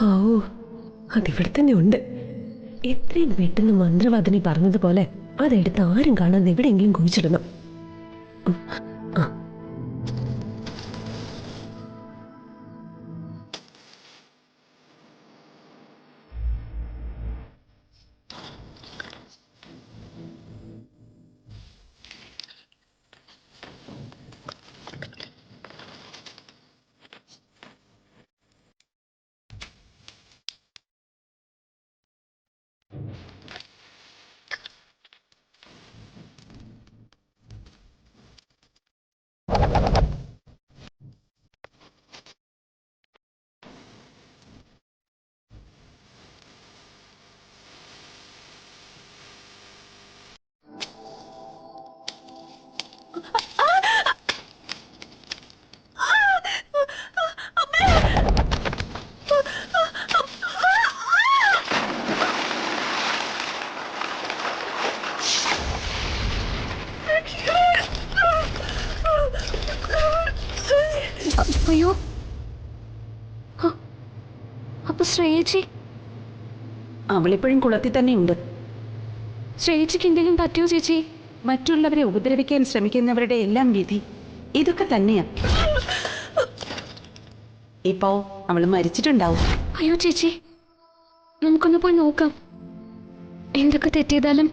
ഓ, അതിവിടെ തന്നെ ഉണ്ട്. എത്രയും പെട്ടെന്ന് മന്ത്രവാദിനി പറഞ്ഞതുപോലെ അതെടുത്ത് ആരും കാണാതെ എവിടെയെങ്കിലും കുഴിച്ചിടണം. ആ, അയ്യോ, അപ്പൊ ശ്രേയച്ചി? അവളിപ്പോഴും കുളത്തിൽ തന്നെയുണ്ട്. ശ്രേയച്ചിക്ക് എന്തെങ്കിലും പറ്റിയോ ചേച്ചി? മറ്റുള്ളവരെ ഉപദ്രവിക്കാൻ ശ്രമിക്കുന്നവരുടെ എല്ലാം വിധി ഇതൊക്കെ തന്നെയാ. ഇപ്പോ അവൾ മരിച്ചിട്ടുണ്ടാവും. അയ്യോ ചേച്ചി, നമുക്കൊന്ന് പോയി നോക്കാം. എന്തൊക്കെ തെറ്റിയതാലും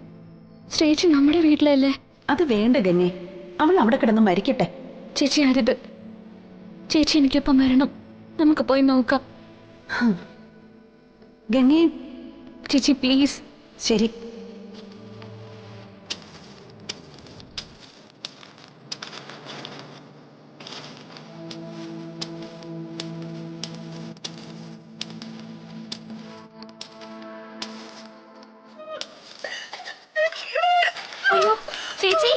ശ്രേയച്ചി നമ്മുടെ വീട്ടിലല്ലേ? അത് വേണ്ട ഗംഗേ, അവൾ അവിടെ കിടന്ന് മരിക്കട്ടെ. ചേച്ചി അരുത്. ചേച്ചി എനിക്കൊപ്പം വരണം. നമുക്ക് പോയി നോക്കാം. ഗംഗേ, ചേച്ചി പ്ലീസ്. ശരി. അയ്യോ ചേച്ചി,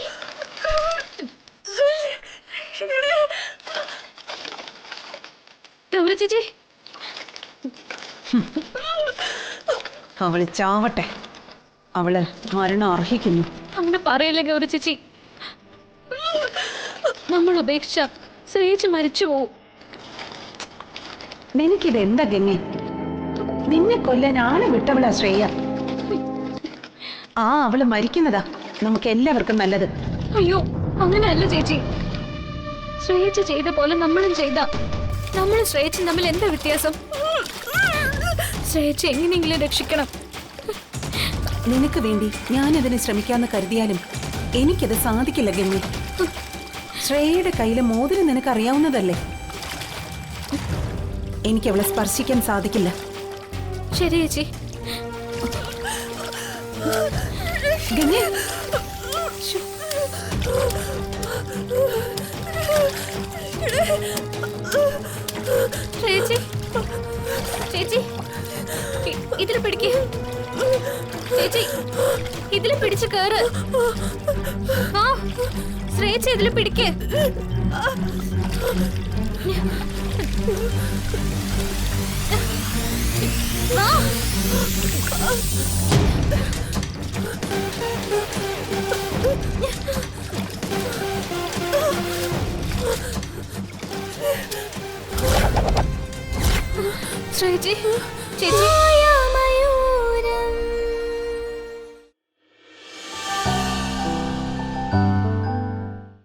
ഗൗരി ചേച്ചി. അവള് ചാവട്ടെ. അവള് മരണം അർഹിക്കുന്നു. അങ്ങനെ പറയല്ലേ ഗൗരി ചേച്ചി. നമ്മൾ ഉപേക്ഷിച്ച ശ്രേയച്ചി മരിച്ചു പോവും. നിനക്കിതെന്താ ഗംഗേ? നിന്നെ കൊല്ലാൻ ആളെ വിട്ടവളാ ശ്രേയ. അവള് മരിക്കുന്നതാ നമുക്ക് എല്ലാവർക്കും നല്ലത്. അയ്യോ അങ്ങനെയല്ല ചേച്ചി. ശ്രേയച്ചി ചെയ്ത പോലെ നമ്മളും ചെയ്ത, നമ്മളും ശ്രേയച്ചും തമ്മിൽ എന്താ വ്യത്യാസം? ശ്രേയച്ചി എങ്ങനെയെങ്കിലും രക്ഷിക്കണം. നിനക്ക് വേണ്ടി ഞാനതിന് ശ്രമിക്കാന്ന് കരുതിയാലും എനിക്കത് സാധിക്കില്ല ഗംഗേ. ശ്രേയയുടെ കയ്യിലെ മോതിരം നിനക്കറിയാവുന്നതല്ലേ? എനിക്കവളെ സ്പർശിക്കാൻ സാധിക്കില്ല. ശരി ചേച്ചി. ഗംഗേ, ചേച്ചി ചേച്ചി ഇതില് പിടിക്ക്. ചേച്ചി ഇതില് പിടിച്ച് കേറ്. ആ ശ്രേയച്ചി ഇതില് പിടിക്ക്. ആ ശ്രേയച്ചി ചേച്ചി